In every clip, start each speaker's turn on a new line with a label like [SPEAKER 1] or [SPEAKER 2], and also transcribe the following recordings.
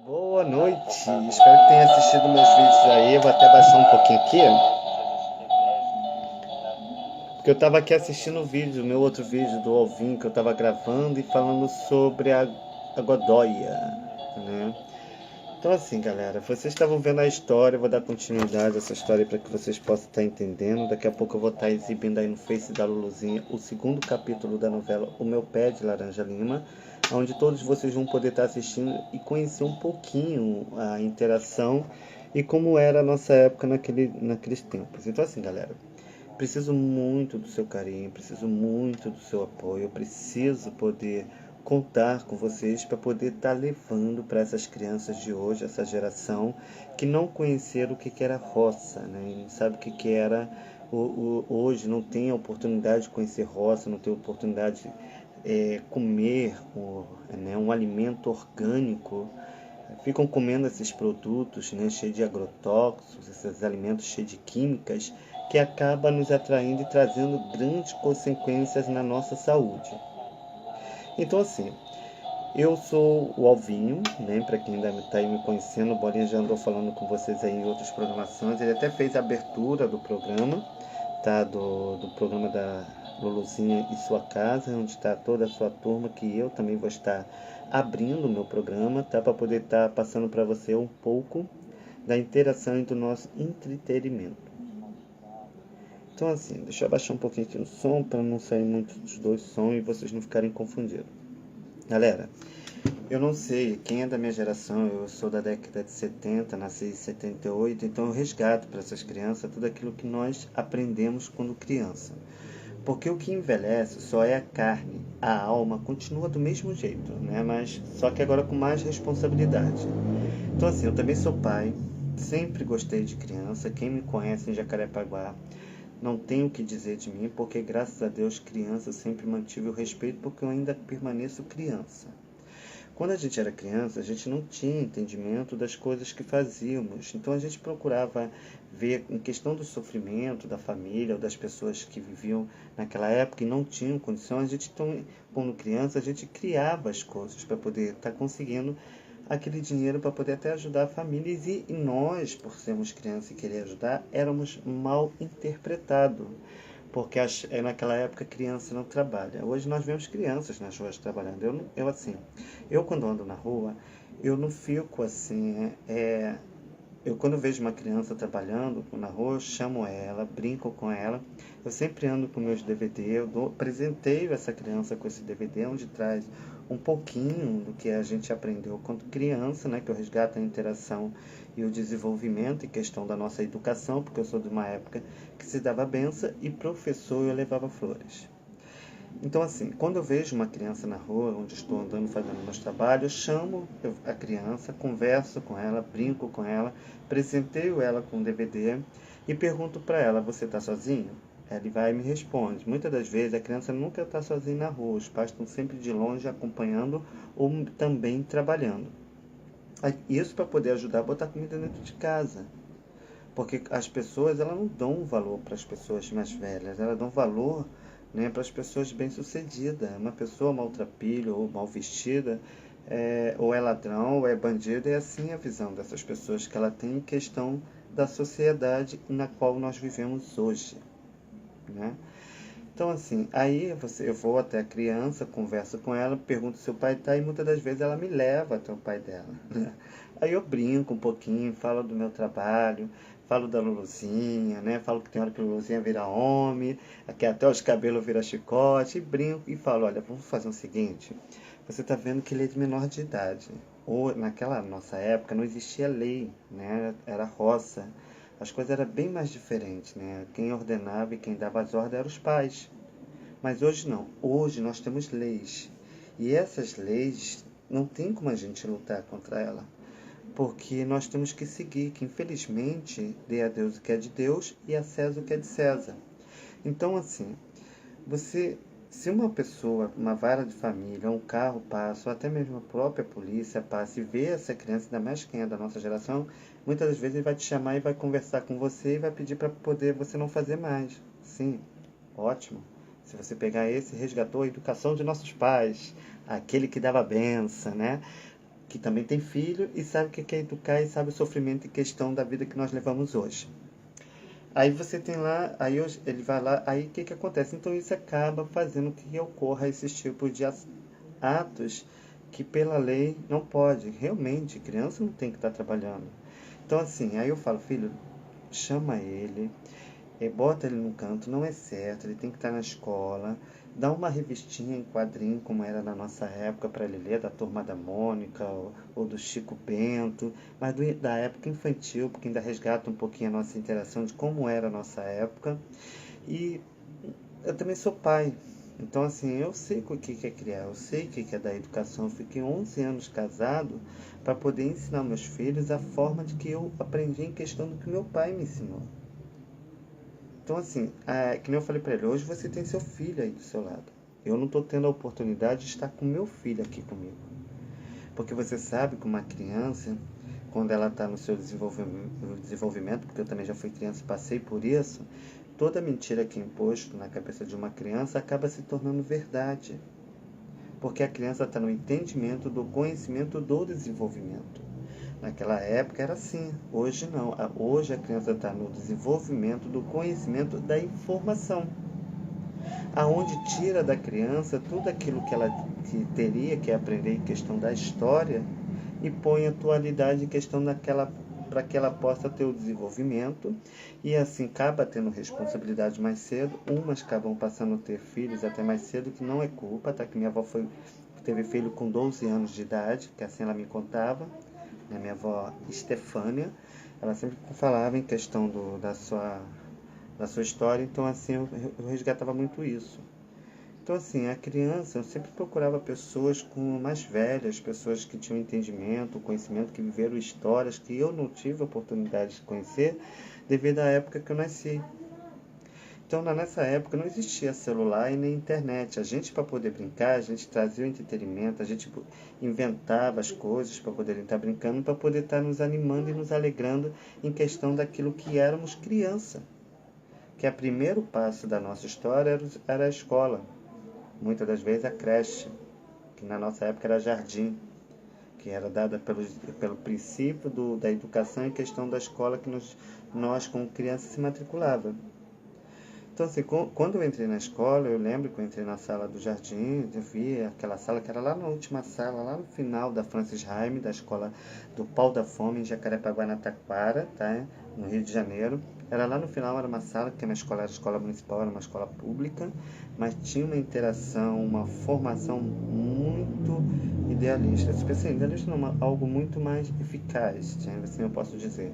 [SPEAKER 1] Boa noite, espero que tenha assistido meus vídeos aí. Eu vou até baixar um pouquinho aqui, porque eu estava aqui assistindo o vídeo, meu outro vídeo do Alvin que eu estava gravando e falando sobre a Godóia, né? Então assim, galera, vocês estavam vendo a história, eu vou dar continuidade a essa história para que vocês possam estar entendendo. Daqui a pouco eu vou estar exibindo aí no Face da Luluzinha o segundo capítulo da novela O Meu Pé de Laranja Lima, onde todos vocês vão poder estar assistindo e conhecer um pouquinho a interação e como era a nossa época naqueles tempos. Então assim, galera, preciso muito do seu carinho, preciso muito do seu apoio, eu preciso poder contar com vocês para poder estar levando para essas crianças de hoje, essa geração que não conheceram o que era roça, né? E não sabe o que era hoje, não tem a oportunidade de conhecer roça, não tem a oportunidade de comer né, um alimento orgânico. Ficam comendo esses produtos, né, cheios de agrotóxicos, esses alimentos cheios de químicas, que acaba nos atraindo e trazendo grandes consequências na nossa saúde. Então, assim, eu sou o Alvinho, né? Para quem ainda está aí me conhecendo, o Bolinha já andou falando com vocês aí em outras programações. Ele até fez a abertura do programa, tá? Do programa da Luluzinha e Sua Casa, onde está toda a sua turma, que eu também vou estar abrindo o meu programa, tá? Para poder estar passando para você um pouco da interação e do nosso entretenimento. Então assim, deixa eu abaixar um pouquinho aqui o som para não sair muito dos dois sons e vocês não ficarem confundidos. Galera, eu não sei quem é da minha geração, eu sou da década de 70, nasci em 78, então eu resgato para essas crianças tudo aquilo que nós aprendemos quando criança. Porque o que envelhece só é a carne, a alma continua do mesmo jeito, né? Mas só que agora com mais responsabilidade. Então assim, eu também sou pai, sempre gostei de criança, quem me conhece em Jacarepaguá não tem o que dizer de mim, porque graças a Deus criança sempre mantive o respeito, porque eu ainda permaneço criança. Quando a gente era criança, a gente não tinha entendimento das coisas que fazíamos. Então a gente procurava ver em questão do sofrimento da família ou das pessoas que viviam naquela época e não tinham condição. A gente, quando criança, a gente criava as coisas para poder estar conseguindo aquele dinheiro para poder até ajudar famílias. E nós, por sermos crianças e querer ajudar, éramos mal interpretados. Porque naquela época criança não trabalha. Hoje nós vemos crianças nas ruas trabalhando. Eu quando ando na rua, eu não fico assim, eu quando vejo uma criança trabalhando na rua, eu chamo ela, brinco com ela. Eu sempre ando com meus DVD, presenteio essa criança com esse DVD, onde traz um pouquinho do que a gente aprendeu quando criança, né, que eu resgato a interação e o desenvolvimento em questão da nossa educação, porque eu sou de uma época que se dava benção e professor eu levava flores. Então, assim, quando eu vejo uma criança na rua, onde estou andando fazendo meus trabalhos, eu chamo a criança, converso com ela, brinco com ela, presenteio ela com um DVD e pergunto para ela: você está sozinho? Ele vai e me responde. Muitas das vezes a criança nunca está sozinha na rua, os pais estão sempre de longe acompanhando ou também trabalhando. Isso para poder ajudar a botar comida dentro de casa. Porque as pessoas elas não dão valor para as pessoas mais velhas, elas dão valor, né, para as pessoas bem-sucedidas. Uma pessoa maltrapilha ou mal vestida, ou é ladrão, ou é bandido, é assim a visão dessas pessoas que ela tem em questão da sociedade na qual nós vivemos hoje, né? Então, assim, eu vou até a criança, converso com ela, pergunto se o pai está e muitas das vezes ela me leva até o pai dela, né? Aí eu brinco um pouquinho, falo do meu trabalho, falo da Luluzinha, né? Falo que tem hora que a Luluzinha vira homem, que até os cabelos viram chicote, e brinco e falo: olha, vamos fazer o seguinte, você está vendo que ele é de menor de idade. Ou naquela nossa época não existia lei, né? Era roça. As coisas eram bem mais diferentes, né? Quem ordenava e quem dava as ordens eram os pais. Mas hoje não. Hoje nós temos leis. E essas leis não tem como a gente lutar contra ela. Porque nós temos que seguir, que infelizmente dê a Deus o que é de Deus e a César o que é de César. Então, assim, se uma pessoa, uma vara de família, um carro passa, ou até mesmo a própria polícia passa e vê essa criança, ainda mais quem é da nossa geração, muitas das vezes ele vai te chamar e vai conversar com você e vai pedir para poder você não fazer mais. Sim, ótimo. Se você pegar esse, resgatou a educação de nossos pais, aquele que dava benção, né? que também tem filho e sabe o que é educar e sabe o sofrimento e questão da vida que nós levamos hoje. Aí você tem lá, aí ele vai lá, aí o que acontece? Então isso acaba fazendo que ocorra esses tipos de atos que pela lei não pode. Realmente, criança não tem que estar trabalhando. Então assim, aí eu falo, filho, chama ele, bota ele no canto, não é certo, ele tem que estar na escola, dá uma revistinha em quadrinho, como era na nossa época, para ele ler, da Turma da Mônica, ou do Chico Bento, mas da época infantil, porque ainda resgata um pouquinho a nossa interação de como era a nossa época. E eu também sou pai, então assim, eu sei o que é criar, eu sei o que é dar educação. Eu fiquei 11 anos casado para poder ensinar meus filhos a forma de que eu aprendi em questão do que meu pai me ensinou. Então, assim, que nem eu falei para ele, hoje você tem seu filho aí do seu lado. Eu não estou tendo a oportunidade de estar com meu filho aqui comigo. Porque você sabe que uma criança, quando ela está no seu desenvolvimento, porque eu também já fui criança e passei por isso, toda mentira que é imposto na cabeça de uma criança acaba se tornando verdade. Porque a criança está no entendimento do conhecimento do desenvolvimento. Naquela época era assim, hoje não. Hoje a criança está no desenvolvimento do conhecimento da informação, aonde tira da criança tudo aquilo que ela teria que aprender em questão da história e põe a atualidade em questão daquela, para que ela possa ter o desenvolvimento, e assim acaba tendo responsabilidade mais cedo. Umas acabam passando a ter filhos até mais cedo, que não é culpa, tá? Que minha avó teve filho com 12 anos de idade, que assim ela me contava, né? Minha avó Estefânia, ela sempre falava em questão da sua história. Então assim eu resgatava muito isso. Então, assim, a criança, eu sempre procurava pessoas mais velhas, pessoas que tinham entendimento, conhecimento, que viveram histórias que eu não tive a oportunidade de conhecer devido à época que eu nasci. Então, nessa época não existia celular e nem internet. A gente, para poder brincar, a gente trazia o entretenimento, a gente inventava as coisas para poder estar brincando, para poder estar nos animando e nos alegrando em questão daquilo que éramos criança. Que o primeiro passo da nossa história era a escola. Muitas das vezes a creche, que na nossa época era jardim, que era dada pelo princípio da educação em questão da escola que nós como crianças se matriculava. Então, assim, quando eu entrei na escola, eu lembro que eu entrei na sala do jardim, eu vi aquela sala que era lá na última sala, lá no final da Francis Haime, da escola do Pau da Fome, em Jacarepaguá, na Taquara, tá? No Rio de Janeiro. Era lá no final, era uma sala, que a minha escola era escola municipal, era uma escola pública, mas tinha uma interação, uma formação muito idealista. Se pensei, idealista não, algo muito mais eficaz, assim eu posso dizer.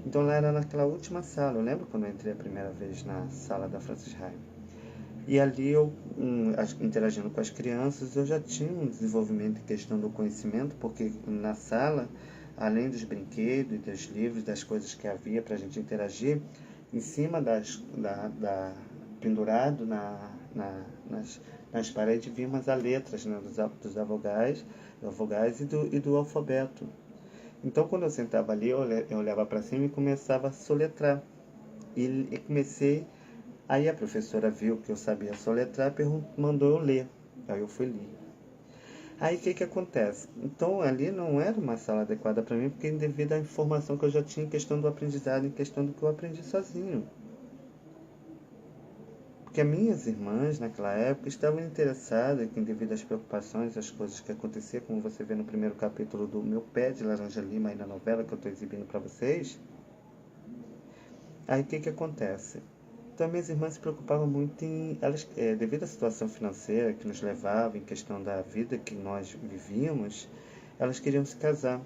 [SPEAKER 1] Então lá era naquela última sala. Eu lembro quando eu entrei a primeira vez na sala da Francis Haime. E ali eu, interagindo com as crianças, eu já tinha um desenvolvimento em questão do conhecimento, porque na sala, além dos brinquedos e dos livros, das coisas que havia para a gente interagir, em cima pendurado nas paredes, vimos as letras, né, dos vogais e do alfabeto. Então, quando eu sentava ali, eu olhava para cima e começava a soletrar. E comecei. Aí a professora viu que eu sabia soletrar e mandou eu ler. Aí eu fui ler. Aí o que acontece? Então ali não era uma sala adequada para mim, porque devido à informação que eu já tinha em questão do aprendizado, em questão do que eu aprendi sozinho. Porque as minhas irmãs, naquela época, estavam interessadas em, devido às preocupações, às coisas que aconteciam, como você vê no primeiro capítulo do Meu Pé de Laranja Lima, aí na novela que eu estou exibindo para vocês. Aí o que acontece? Então, minhas irmãs se preocupavam muito elas, devido à situação financeira que nos levava, em questão da vida que nós vivíamos, elas queriam se casar.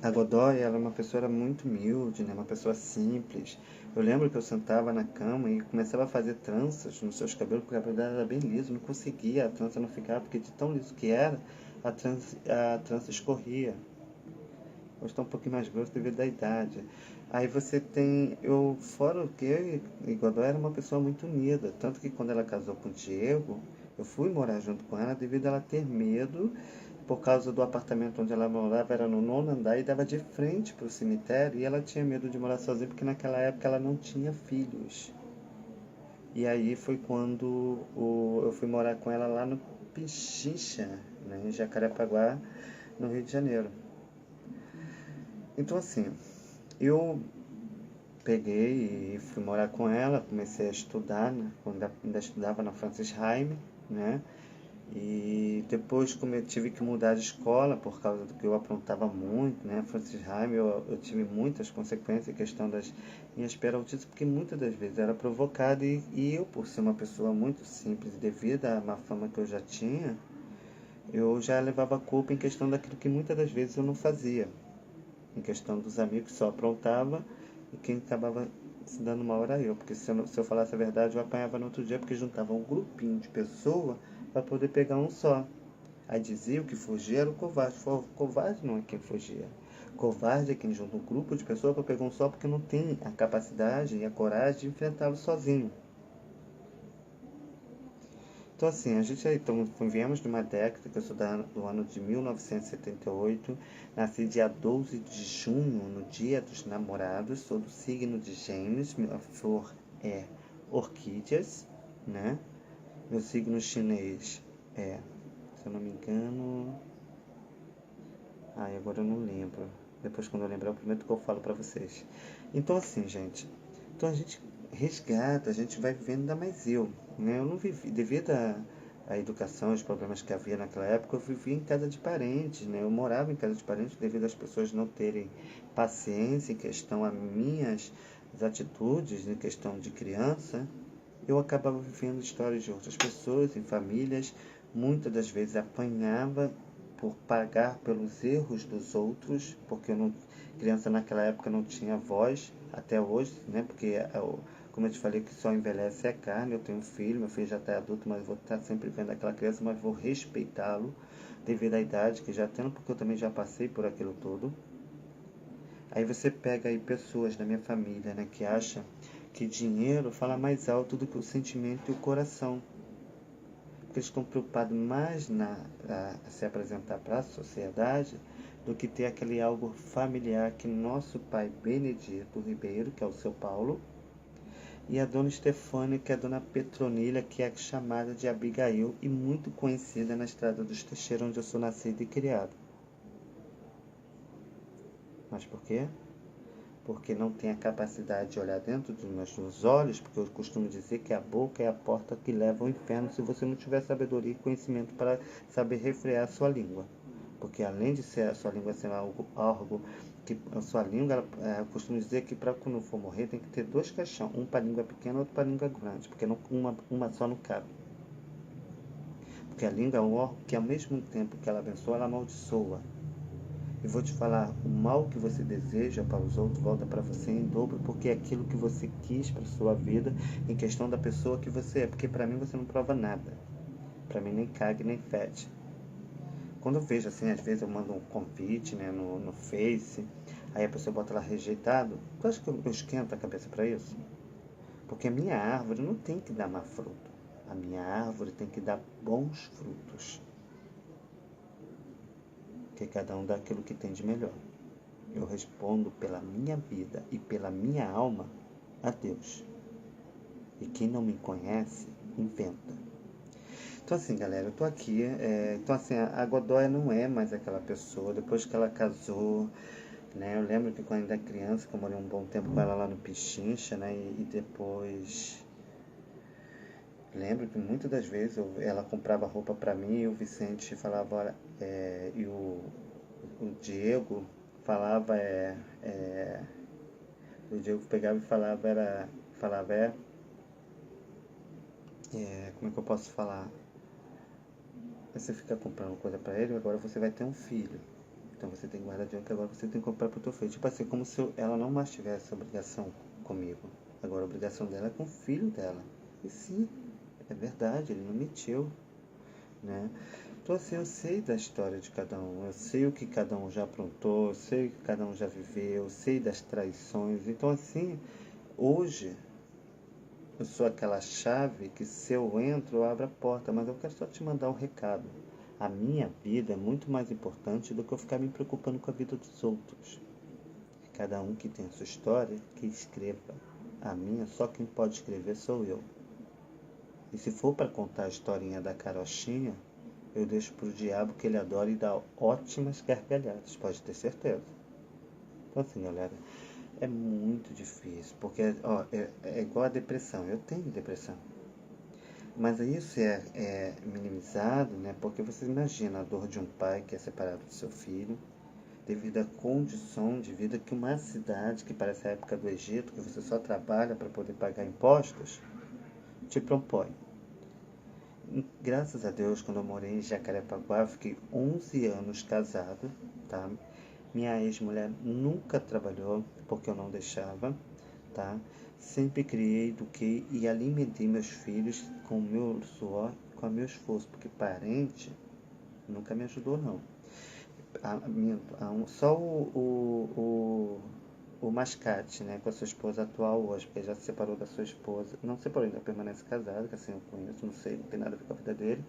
[SPEAKER 1] A Godoy, ela é uma pessoa muito humilde, né? Uma pessoa simples. Eu lembro que eu sentava na cama e começava a fazer tranças nos seus cabelos, porque o cabelo dela era bem liso, não conseguia, a trança não ficava, porque de tão liso que era, a trança escorria. Hoje está um pouquinho mais grosso devido à idade. Aí você tem, fora que eu e Godoy era uma pessoa muito unida, tanto que quando ela casou com o Diego, eu fui morar junto com ela devido a ela ter medo, por causa do apartamento onde ela morava, era no 9º andar e dava de frente para o cemitério, e ela tinha medo de morar sozinha, porque naquela época ela não tinha filhos. E aí foi quando eu fui morar com ela lá no Pichincha, né, em Jacarepaguá, no Rio de Janeiro. Então assim, eu peguei e fui morar com ela, comecei a estudar, né, quando ainda estudava na Francis Haime, né? E depois, como eu tive que mudar de escola por causa do que eu aprontava muito, né? Francis Haime, eu tive muitas consequências em questão das minhas peraltices, porque muitas das vezes era provocado e eu, por ser uma pessoa muito simples, devido à má fama que eu já tinha, eu já levava a culpa em questão daquilo que muitas das vezes eu não fazia. Em questão dos amigos só aprontava e quem acabava se dando mal era eu, porque se eu falasse a verdade eu apanhava no outro dia, porque juntava um grupinho de pessoas para poder pegar um só. Aí dizia o que fugia era o covarde. Covarde não é quem fugia. Covarde é quem junta um grupo de pessoas para pegar um só porque não tem a capacidade e a coragem de enfrentá-lo sozinho. Então assim, a gente viemos de uma década, que eu sou do ano de 1978, nasci dia 12 de junho, no dia dos namorados, sou do signo de Gêmeos, minha flor é orquídeas, né? Meu signo chinês é, se eu não me engano, agora eu não lembro. Depois quando eu lembrar eu prometo que eu falo pra vocês. Então assim, gente, então a gente resgata, a gente vai vivendo, ainda mais eu, né? Eu não vivi, devido à educação, os problemas que havia naquela época, eu vivia em casa de parentes, né? Eu morava em casa de parentes devido às pessoas não terem paciência em questão a minhas atitudes, em questão de criança. Eu acabava vivendo histórias de outras pessoas, em famílias, muitas das vezes apanhava por pagar pelos erros dos outros, porque eu não, criança naquela época não tinha voz, até hoje, né? Porque, como eu te falei, que só envelhece a carne. Eu tenho um filho, meu filho já está adulto, mas vou estar sempre vendo aquela criança, mas vou respeitá-lo devido à idade que já tenho, porque eu também já passei por aquilo tudo. Aí você pega aí pessoas da minha família, né, que acham que dinheiro fala mais alto do que o sentimento e o coração. Porque eles estão preocupados mais a se apresentar para a sociedade do que ter aquele algo familiar que nosso pai Benedito Ribeiro, que é o seu Paulo, e a dona Estefânia, que é a dona Petronila, que é chamada de Abigail e muito conhecida na estrada dos Teixeira, onde eu sou nascido e criado. Mas por quê? Porque não tem a capacidade de olhar dentro dos nossos olhos, porque eu costumo dizer que a boca é a porta que leva ao inferno se você não tiver sabedoria e conhecimento para saber refrear a sua língua. Porque além de ser a sua língua ser algo que a sua língua, eu costumo dizer que para quando for morrer tem que ter dois caixão, um para a língua pequena e outro para a língua grande, porque uma só não cabe. Porque a língua é um órgão que ao mesmo tempo que ela abençoa, ela amaldiçoa. E vou te falar, o mal que você deseja para os outros volta para você em dobro, porque é aquilo que você quis para sua vida, em questão da pessoa que você é. Porque para mim você não prova nada. Para mim nem cague nem fede. Quando eu vejo assim, às vezes eu mando um convite, né, no Face, aí a pessoa bota lá rejeitado, tu acha que eu esquento a cabeça para isso? Porque a minha árvore não tem que dar má fruto. A minha árvore tem que dar bons frutos. Porque cada um dá aquilo que tem de melhor. Eu respondo pela minha vida e pela minha alma a Deus. E quem não me conhece, inventa. Então assim, galera, eu tô aqui. Então assim, a Godoy não é mais aquela pessoa. Depois que ela casou, né? Eu lembro que quando ainda criança, que eu morei um bom tempo com ela lá no Pichincha, né? E depois... Lembro que muitas das vezes ela comprava roupa para mim e o Vicente falava... e o Diego falava... o Diego pegava e como é que eu posso falar? Você fica comprando coisa pra ele, agora você vai ter um filho. Então você tem que guardar dinheiro que agora você tem que comprar pro teu filho. Tipo assim, como se ela não mais tivesse obrigação comigo. Agora a obrigação dela é com o filho dela. E sim, é verdade, ele não mentiu, né? Então assim, eu sei da história de cada um, eu sei o que cada um já aprontou, eu sei o que cada um já viveu, eu sei das traições. Então assim, hoje eu sou aquela chave que se eu entro, eu abro a porta, mas eu quero só te mandar um recado. A minha vida é muito mais importante do que eu ficar me preocupando com a vida dos outros. Cada um que tem a sua história, que escreva. A minha, só quem pode escrever sou eu. E se for para contar a historinha da carochinha, eu deixo pro diabo, que ele adora e dá ótimas gargalhadas, pode ter certeza. Então assim, galera, é muito difícil, porque ó, é igual a depressão. Eu tenho depressão. Mas isso é minimizado, né? Porque você imagina a dor de um pai que é separado do seu filho, devido à condição de vida que uma cidade, que parece a época do Egito, que você só trabalha para poder pagar impostos, te propõe. E, graças a Deus, quando eu morei em Jacarepaguá, eu fiquei 11 anos casado, tá? Minha ex-mulher nunca trabalhou, porque eu não deixava, tá? Sempre criei, eduquei e alimentei meus filhos com o meu suor, com o meu esforço, porque parente nunca me ajudou, não. Só o Mascate, né, com a sua esposa atual hoje, porque já se separou da sua esposa. Não se separou, ainda permanece casado, que assim eu conheço, não sei, não tem nada a ver com a vida dele.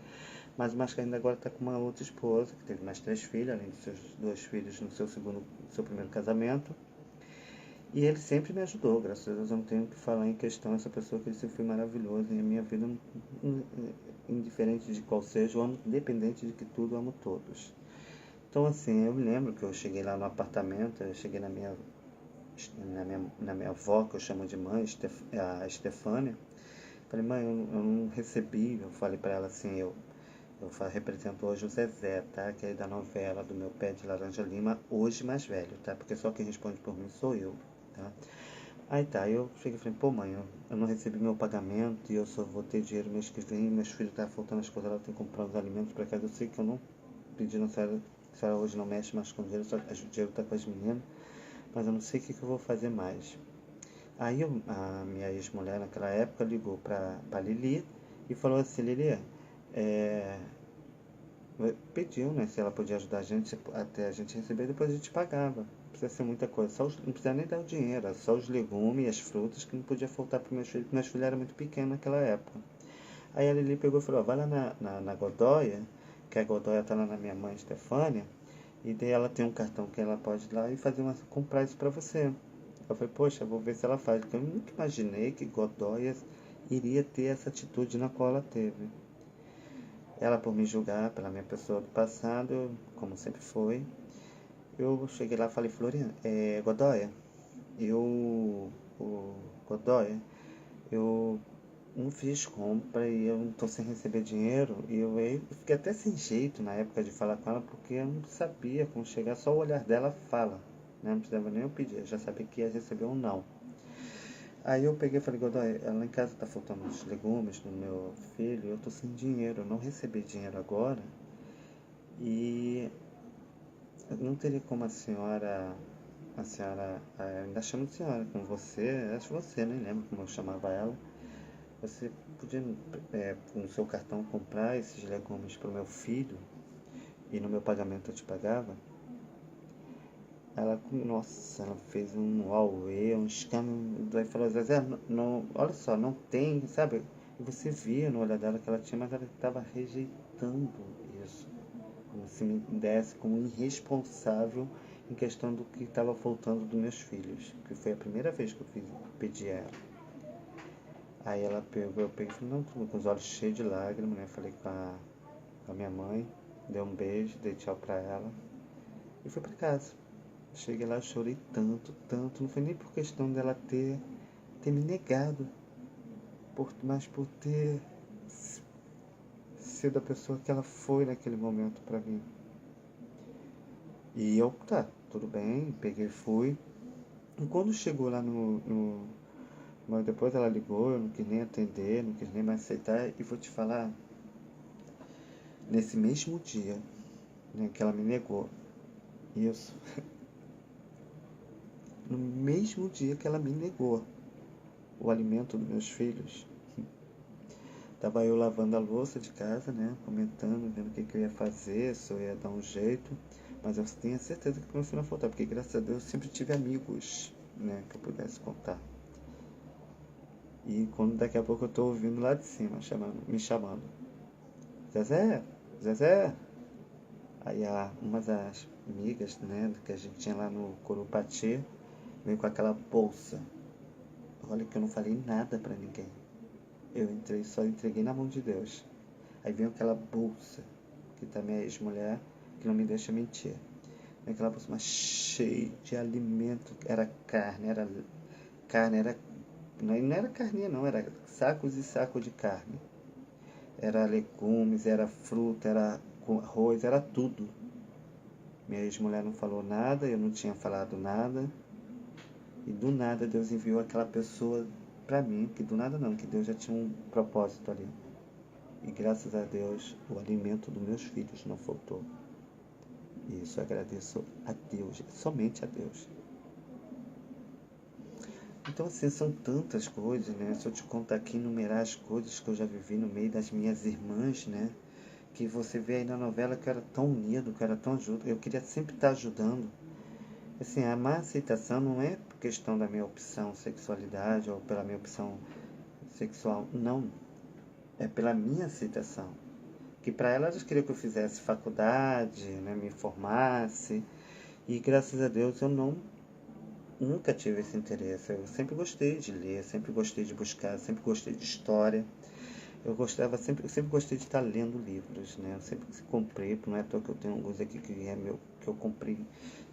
[SPEAKER 1] Mas o Mascate ainda agora está com uma outra esposa, que teve mais 3 filhos, além de seus 2 filhos no seu primeiro casamento. E ele sempre me ajudou, graças a Deus eu não tenho o que falar em questão, essa pessoa que ele sempre foi maravilhoso e a minha vida, indiferente de qual seja, eu amo, independente de que tudo, eu amo todos. Então assim, eu me lembro que eu cheguei lá no apartamento, eu cheguei na minha avó, que eu chamo de mãe, a Estefânia. Falei, mãe, eu não recebi, eu falei pra ela assim, eu represento hoje o Zezé, tá? Que é da novela do Meu Pé de Laranja Lima, hoje mais velho, tá? Porque só quem responde por mim sou eu, tá? Aí tá, eu cheguei e falei, pô mãe, eu não recebi meu pagamento e eu só vou ter dinheiro mês que vem, meus filhos tá faltando as coisas, ela tem que comprar os alimentos pra casa, eu sei que eu não pedi na senhora, a senhora hoje não mexe mais com dinheiro, só, o dinheiro tá com as meninas, mas eu não sei o que eu vou fazer mais. Aí a minha ex-mulher naquela época ligou pra Lili e falou assim, Lili, é, pediu, né, se ela podia ajudar a gente até a gente receber, depois a gente pagava. Não precisa ser muita coisa, não precisa nem dar o dinheiro, era só os legumes e as frutas que não podia faltar para meus filhos, porque meus filhos eram muito pequenos naquela época. Aí a Lili pegou e falou, vai lá na Godóia, que a Godóia tá lá na minha mãe, Stefânia, e daí ela tem um cartão que ela pode ir lá e comprar isso para você. Eu falei, poxa, vou ver se ela faz, porque eu nunca imaginei que Godóia iria ter essa atitude na qual ela teve. Ela, por me julgar pela minha pessoa do passado, como sempre foi, eu cheguei lá e falei, Florian, Godoya, o Godoya, eu não fiz compra e eu não tô sem receber dinheiro. E eu fiquei até sem jeito na época de falar com ela, porque eu não sabia como chegar, só o olhar dela fala, né? Não precisava nem eu pedir, eu já sabia que ia receber um não. Aí eu peguei e falei, Godoy, lá em casa tá faltando uns legumes do meu filho, eu tô sem dinheiro, eu não recebi dinheiro agora e não teria como a senhora, ainda chamo de senhora, com você, acho você, nem lembro como eu chamava ela, você podia, com o seu cartão, comprar esses legumes pro meu filho e no meu pagamento eu te pagava? Ela, nossa, ela fez um auê, um escândalo, daí falou, Zezé, não, olha só, não tem, sabe? E você via no olhar dela que ela tinha, mas ela estava rejeitando isso, como se me desse como irresponsável em questão do que estava faltando dos meus filhos, que foi a primeira vez que eu pedi a ela. Aí ela pegou, eu peguei e falei, não, tudo com os olhos cheios de lágrimas, né? Falei com a minha mãe, dei um beijo, dei tchau pra ela e fui pra casa. Cheguei lá, chorei tanto, tanto. Não foi nem por questão dela ter me negado, mas por ter sido a pessoa que ela foi naquele momento pra mim. E eu, tá, tudo bem, peguei e fui. E quando chegou lá mas depois ela ligou, eu não quis nem atender, não quis nem mais aceitar. E vou te falar, nesse mesmo dia, né, que ela me negou, isso, no mesmo dia que ela me negou o alimento dos meus filhos, tava eu lavando a louça de casa, né? Comentando, vendo o que eu ia fazer, se eu ia dar um jeito. Mas eu tenho certeza que meu filho não faltar, porque graças a Deus eu sempre tive amigos, né? Que eu pudesse contar. E quando daqui a pouco eu tô ouvindo lá de cima, me chamando. Zezé, Zezé. Aí uma das amigas, né? Que a gente tinha lá no Corupati, veio com aquela bolsa. Olha que eu não falei nada pra ninguém. Eu entrei, só entreguei na mão de Deus. Aí veio aquela bolsa, que tá minha ex-mulher, que não me deixa mentir. Naquela bolsa, mas cheia de alimento, era carne, não era carninha não, era sacos e sacos de carne. Era legumes, era fruta, era arroz, era tudo. Minha ex-mulher não falou nada, eu não tinha falado nada. E do nada Deus enviou aquela pessoa para mim, que do nada não, que Deus já tinha um propósito ali. E graças a Deus, o alimento dos meus filhos não faltou. E isso eu agradeço a Deus, somente a Deus. Então, assim, são tantas coisas, né? Se eu te contar aqui, enumerar as coisas que eu já vivi no meio das minhas irmãs, né? Que você vê aí na novela que eu era tão unido, que eu era tão ajudo. Eu queria sempre estar ajudando. Assim, a má aceitação não é por questão da minha opção sexualidade ou pela minha opção sexual. Não. É pela minha aceitação. Que para elas queriam que eu fizesse faculdade, né? Me formasse. E graças a Deus eu nunca tive esse interesse. Eu sempre gostei de ler, sempre gostei de buscar, sempre gostei de história. Eu sempre gostei de estar lendo livros, né? Eu sempre comprei, não é à toa que eu tenho alguns aqui que é meu, que eu comprei,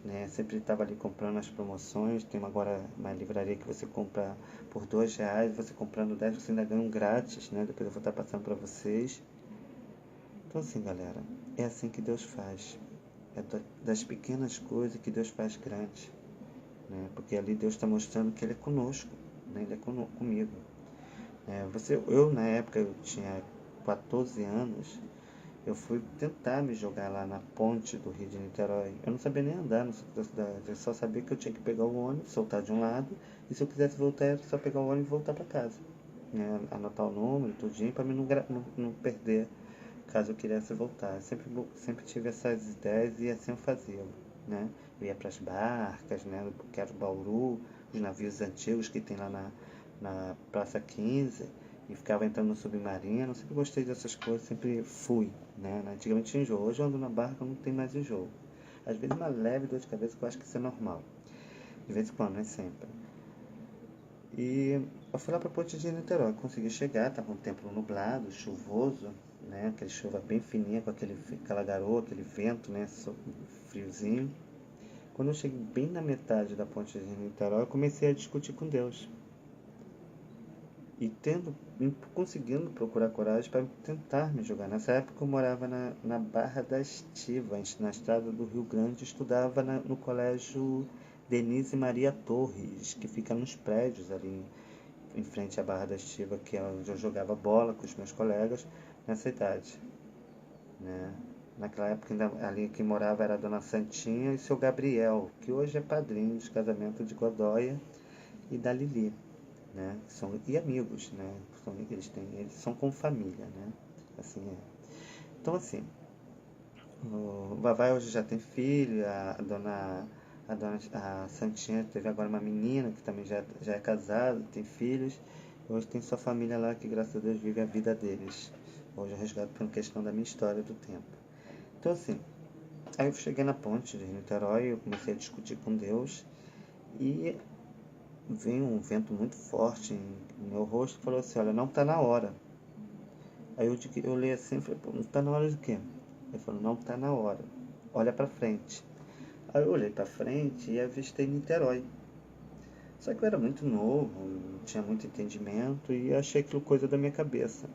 [SPEAKER 1] né? Sempre estava ali comprando as promoções. Tem agora uma livraria que você compra por R$ 2, você comprando 10 você ainda ganha um grátis, né? Depois eu vou estar passando para vocês. Então assim, galera, é assim que Deus faz. É das pequenas coisas que Deus faz grandes, né? Porque ali Deus está mostrando que Ele é conosco, né? Ele é comigo. Eu na época eu tinha 14 anos, eu fui tentar me jogar lá na ponte do Rio de Niterói. Eu não sabia nem andar no centro da cidade, eu só sabia que eu tinha que pegar o ônibus, soltar de um lado, e se eu quisesse voltar era só pegar o ônibus e voltar para casa. Né? Anotar o número, tudinho, para mim não perder caso eu quisesse voltar. Eu sempre tive essas ideias e assim eu fazia. Né? Eu ia para as barcas, né? Que era o Bauru, os navios antigos que tem lá na Praça 15, e ficava entrando no submarino. Eu sempre gostei dessas coisas, sempre fui. Né? Antigamente tinha enjoo, hoje eu ando na barca não tem mais enjoo. Às vezes uma leve dor de cabeça que eu acho que isso é normal. De vez em quando, não é sempre. E eu fui lá para Ponte de Niterói, consegui chegar, estava um tempo nublado, chuvoso, né? Aquele chuva bem fininha, com aquela garoa, aquele vento, né? Friozinho. Quando eu cheguei bem na metade da Ponte de Niterói, eu comecei a discutir com Deus. E conseguindo procurar coragem para tentar me jogar. Nessa época eu morava na Barra da Estiva, na estrada do Rio Grande, estudava no colégio Denise Maria Torres, que fica nos prédios ali em frente à Barra da Estiva, que é onde eu jogava bola com os meus colegas nessa idade. Né? Naquela época ali quem morava era a Dona Santinha e seu Gabriel, que hoje é padrinho de casamento de Godóia e da Lili. Né? E amigos, né? Eles são como família, né? Assim é. Então assim, o Vavai hoje já tem filho, a Santinha teve agora uma menina que também já é casada, tem filhos. Hoje tem sua família lá que graças a Deus vive a vida deles. Hoje eu resgato por questão da minha história do tempo. Então assim, aí eu cheguei na ponte de Niterói, eu comecei a discutir com Deus e veio um vento muito forte no meu rosto e falou assim, olha, não está na hora. Aí eu olhei assim e falei, pô, não está na hora de quê? Ele falou, não está na hora, olha para frente. Aí eu olhei para frente e avistei Niterói. Só que eu era muito novo, não tinha muito entendimento e achei aquilo coisa da minha cabeça.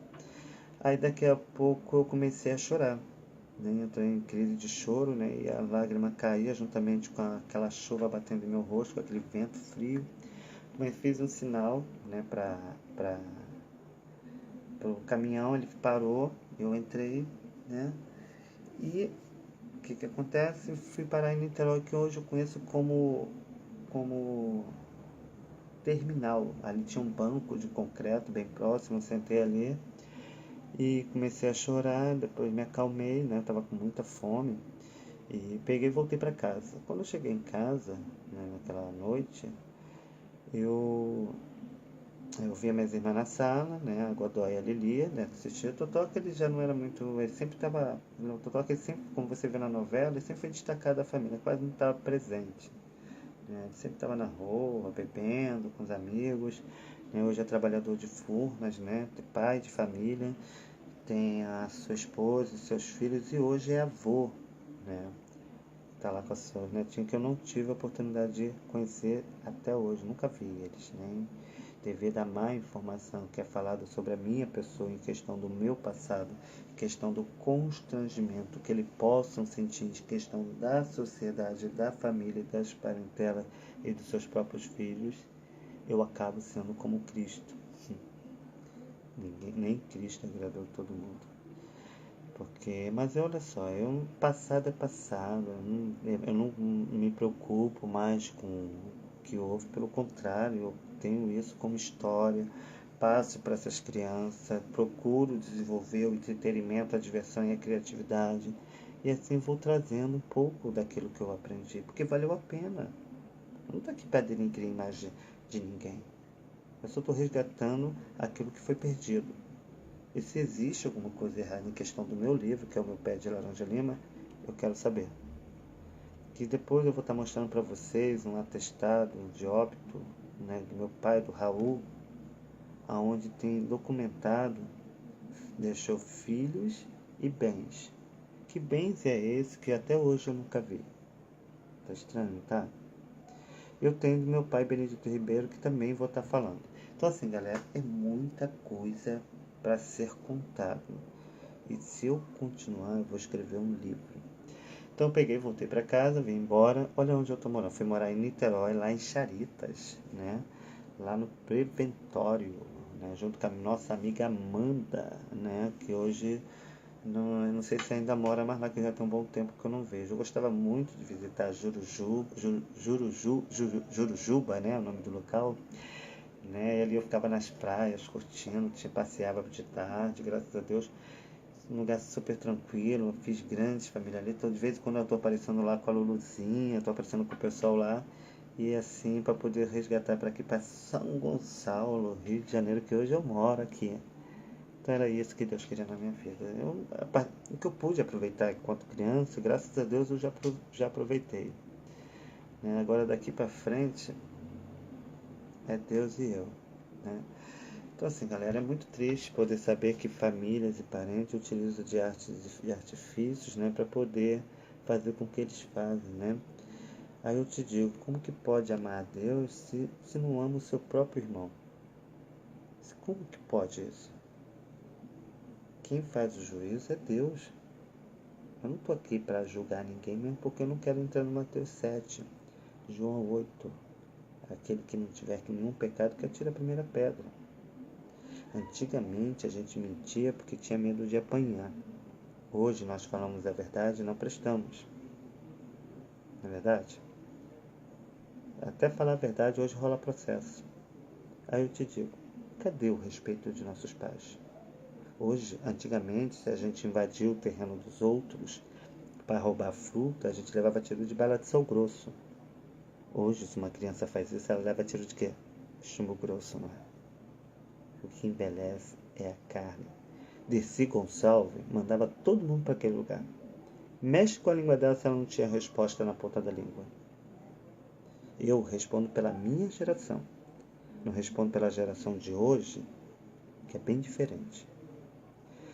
[SPEAKER 1] Aí daqui a pouco eu comecei a chorar. Né? Entrei em crise de choro, né? E a lágrima caía juntamente com aquela chuva batendo em meu rosto, com aquele vento frio. Mas fiz um sinal, né, para o caminhão, ele parou, eu entrei, né? E o que acontece? Fui parar em Niterói, que hoje eu conheço como terminal. Ali tinha um banco de concreto bem próximo, eu sentei ali e comecei a chorar, depois me acalmei, né? Eu tava com muita fome e peguei e voltei para casa. Quando eu cheguei em casa, né, naquela noite, eu vi minhas irmãs na sala, né? A Godoy e a Lilia, né? Assistia o Totó, que ele já não era muito. Ele sempre estava. O Totó, que ele sempre, como você vê na novela, ele sempre foi destacado da família, quase não estava presente. Né? Ele sempre estava na rua, bebendo, com os amigos. Né? Hoje é trabalhador de Furnas, né? Pai de família. tem a sua esposa e seus filhos e hoje é avô, né? Tá lá com a sua netinha que eu não tive a oportunidade de conhecer até hoje, nunca vi eles, nem devido à má informação que é falada sobre a minha pessoa em questão do meu passado, em questão do constrangimento que eles possam sentir, em questão da sociedade, da família, das parentelas e dos seus próprios filhos, eu acabo sendo como Cristo. Nem Cristo agradou todo mundo. Mas olha só, passado é passado, eu não me preocupo mais com o que houve, pelo contrário, eu tenho isso como história, passo para essas crianças, procuro desenvolver o entretenimento, a diversão e a criatividade, e assim vou trazendo um pouco daquilo que eu aprendi, porque valeu a pena. Eu não estou aqui para denigrir a imagem de ninguém, eu só estou resgatando aquilo que foi perdido. E se existe alguma coisa errada em questão do meu livro, que é o meu Pé de Laranja Lima, eu quero saber. Que depois eu vou estar mostrando para vocês um atestado de óbito, né, do meu pai, do Raul, aonde tem documentado, deixou filhos e bens. Que bens é esse que até hoje eu nunca vi? Tá estranho, tá? Eu tenho do meu pai Benedito Ribeiro, que também vou estar falando. Então assim, galera, é muita coisa para ser contado. E se eu continuar, eu vou escrever um livro. Então eu peguei, voltei para casa, vim embora. Olha onde eu tô morando. Fui morar em Niterói, lá em Charitas, né? Lá no Preventório, né? Junto com a nossa amiga Amanda, né? Que hoje, eu não sei se ainda mora, mas lá que já tem um bom tempo que eu não vejo. Eu gostava muito de visitar Jurujuba, né? O nome do local. Né? E ali eu ficava nas praias, curtindo, passeava de tarde, graças a Deus. Um lugar super tranquilo, fiz grandes família ali. Então, de vez em quando eu tô aparecendo lá com a Luluzinha, tô aparecendo com o pessoal lá. E assim, para poder resgatar para aqui, para São Gonçalo, Rio de Janeiro, que hoje eu moro aqui. Então era isso que Deus queria na minha vida. O que eu pude aproveitar enquanto criança, graças a Deus eu já aproveitei. Né? Agora daqui para frente, é Deus e eu. Né? Então assim, galera, é muito triste poder saber que famílias e parentes utilizam de artes e artifícios, né, para poder fazer com que eles fazem, né? Aí eu te digo, como que pode amar a Deus se não ama o seu próprio irmão? Como que pode isso? Quem faz o juízo é Deus. Eu não estou aqui para julgar ninguém, mesmo porque eu não quero entrar no Mateus 7, João 8. Aquele que não tiver nenhum pecado que atire a primeira pedra. Antigamente a gente mentia porque tinha medo de apanhar. Hoje nós falamos a verdade e não prestamos. Não é verdade? Até falar a verdade hoje rola processo. Aí eu te digo, cadê o respeito de nossos pais? Hoje, antigamente, se a gente invadia o terreno dos outros para roubar fruta, a gente levava tiro de bala de sal grosso. Hoje, se uma criança faz isso, ela leva tiro de quê? Chumbo grosso, não é? O que embeleze é a carne. Dercy Gonçalves mandava todo mundo para aquele lugar. Mexe com a língua dela se ela não tinha resposta na ponta da língua. Eu respondo pela minha geração. Não respondo pela geração de hoje, que é bem diferente.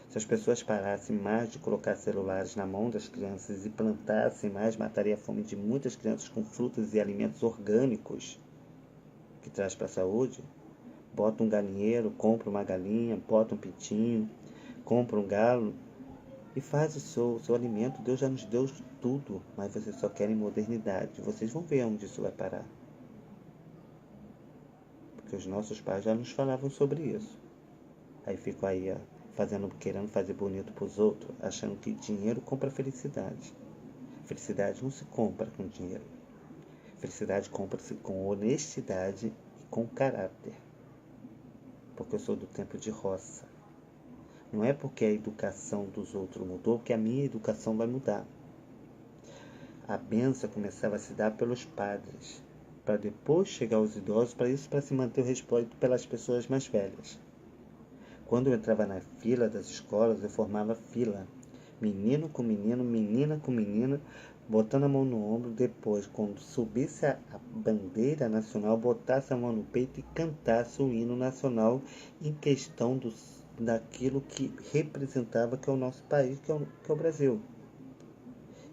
[SPEAKER 1] Se as pessoas parassem mais de colocar celulares na mão das crianças e plantassem mais, mataria a fome de muitas crianças com frutas e alimentos orgânicos que traz para a saúde. Bota um galinheiro, compra uma galinha, bota um pintinho, compra um galo e faz o seu alimento. Deus já nos deu tudo, mas vocês só querem modernidade. Vocês vão ver onde isso vai parar. Porque os nossos pais já nos falavam sobre isso. Aí ficam aí, querendo fazer bonito para os outros, achando que dinheiro compra felicidade. Felicidade não se compra com dinheiro. Felicidade compra-se com honestidade e com caráter. Porque eu sou do tempo de roça. Não é porque a educação dos outros mudou que a minha educação vai mudar. A bênção começava a se dar pelos padres, para depois chegar aos idosos, para se manter o respeito pelas pessoas mais velhas. Quando eu entrava na fila das escolas, eu formava fila. Menino com menino, menina com menina, botando a mão no ombro. Depois, quando subisse a bandeira nacional, botasse a mão no peito e cantasse o hino nacional em questão daquilo que representava, que é o nosso país, que é o Brasil.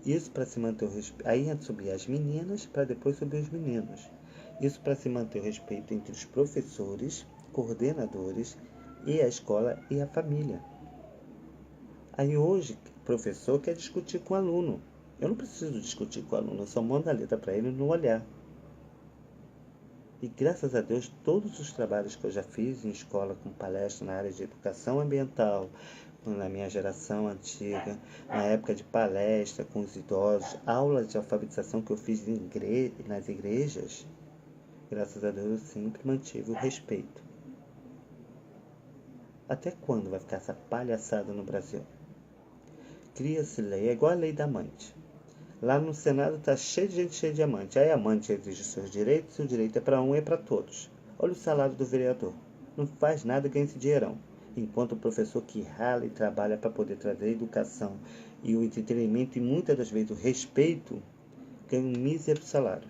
[SPEAKER 1] Isso para se manter o respeito. Aí ia subir as meninas, para depois subir os meninos. Isso para se manter o respeito entre os professores, coordenadores, e a escola e a família. Aí hoje, o professor quer discutir com o aluno. Eu não preciso discutir com o aluno, eu só mando a letra para ele no olhar. E graças a Deus, todos os trabalhos que eu já fiz em escola com palestra na área de educação ambiental, na minha geração antiga, na época de palestra com os idosos, aulas de alfabetização que eu fiz nas igrejas, graças a Deus eu sempre mantive o respeito. Até quando vai ficar essa palhaçada no Brasil? Cria-se lei, é igual a lei da amante. Lá no Senado está cheio de gente cheia de amante. Aí a amante exige seus direitos, se o direito é para um e é para todos. Olha o salário do vereador. Não faz nada e ganha esse dinheirão. Enquanto o professor que rala e trabalha para poder trazer a educação e o entretenimento e muitas das vezes o respeito, ganha um mísero salário.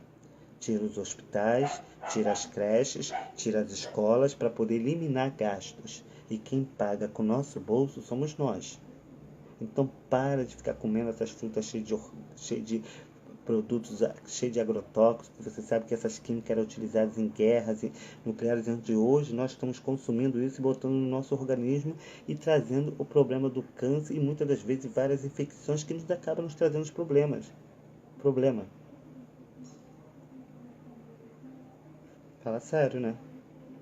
[SPEAKER 1] Tira os hospitais, tira as creches, tira as escolas para poder eliminar gastos. E quem paga com o nosso bolso somos nós. Então para de ficar comendo essas frutas cheias de produtos, cheios de agrotóxicos. Você sabe que essas químicas eram utilizadas em guerras nucleares antes de hoje. Nós estamos consumindo isso e botando no nosso organismo e trazendo o problema do câncer e muitas das vezes várias infecções que nos acabam nos trazendo os problemas. Problema. Fala sério, né?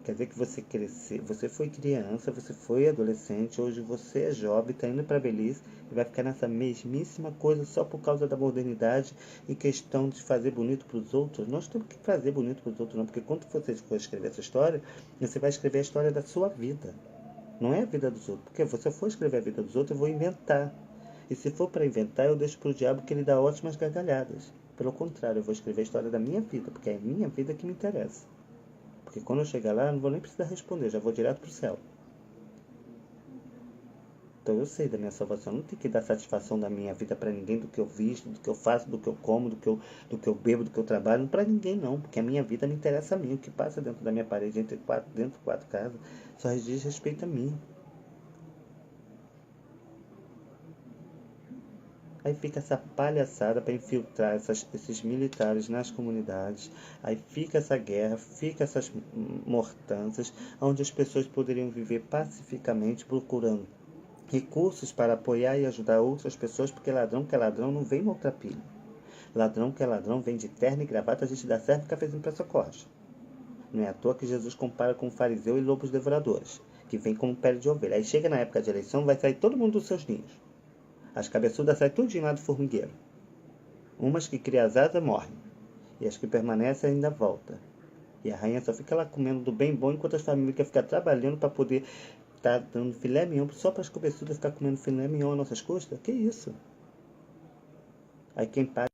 [SPEAKER 1] Quer dizer que você cresceu, você foi criança, você foi adolescente, hoje você é jovem, está indo para a velhice e vai ficar nessa mesmíssima coisa só por causa da modernidade e questão de fazer bonito para os outros. Nós temos que fazer bonito para os outros, não, porque quando você for escrever essa história, você vai escrever a história da sua vida, não é a vida dos outros. Porque se eu for escrever a vida dos outros, eu vou inventar. E se for para inventar, eu deixo para o diabo que ele dá ótimas gargalhadas. Pelo contrário, eu vou escrever a história da minha vida, porque é a minha vida que me interessa. Porque quando eu chegar lá, eu não vou nem precisar responder, já vou direto pro céu. Então eu sei da minha salvação, não tenho que dar satisfação da minha vida para ninguém, do que eu visto, do que eu faço, do que eu como, do que eu bebo, do que eu trabalho, não para ninguém não, porque a minha vida me interessa a mim, o que passa dentro da minha parede, dentro de quatro casas, só diz respeito a mim. Aí fica essa palhaçada para infiltrar esses militares nas comunidades. Aí fica essa guerra, fica essas mortanças, onde as pessoas poderiam viver pacificamente procurando recursos para apoiar e ajudar outras pessoas, porque ladrão que é ladrão não vem maltrapilho. Ladrão que é ladrão vem de terno e gravata, a gente dá certo e cafezinho para sua costa. Não é à toa que Jesus compara com o fariseu e lobos devoradores, que vem como pele de ovelha. Aí chega na época de eleição, vai sair todo mundo dos seus ninhos. As cabeçudas saem tudinho lá do formigueiro. Umas que criam as asas morrem, e as que permanecem ainda voltam. E a rainha só fica lá comendo do bem bom, enquanto as famílias ficam trabalhando para poder estar dando filé mignon, só para as cabeçudas ficar comendo filé mignon às nossas custas? Que isso? Aí quem paga